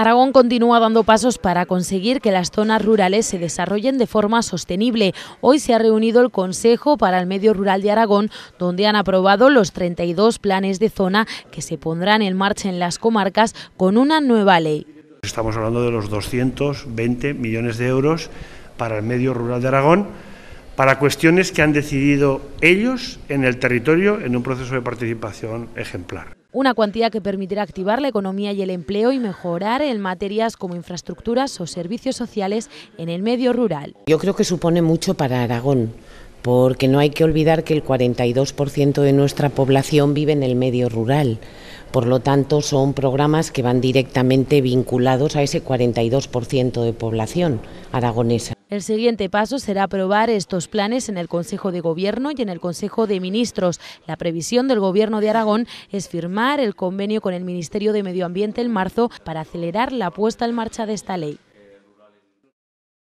Aragón continúa dando pasos para conseguir que las zonas rurales se desarrollen de forma sostenible. Hoy se ha reunido el Consejo para el Medio Rural de Aragón, donde han aprobado los 32 planes de zona que se pondrán en marcha en las comarcas con una nueva ley. Estamos hablando de los 220 millones de euros para el medio rural de Aragón, para cuestiones que han decidido ellos en el territorio en un proceso de participación ejemplar. Una cuantía que permitirá activar la economía y el empleo y mejorar en materias como infraestructuras o servicios sociales en el medio rural. Yo creo que supone mucho para Aragón, porque no hay que olvidar que el 42% de nuestra población vive en el medio rural. Por lo tanto, son programas que van directamente vinculados a ese 42% de población aragonesa. El siguiente paso será aprobar estos planes en el Consejo de Gobierno y en el Consejo de Ministros. La previsión del Gobierno de Aragón es firmar el convenio con el Ministerio de Medio Ambiente en marzo para acelerar la puesta en marcha de esta ley.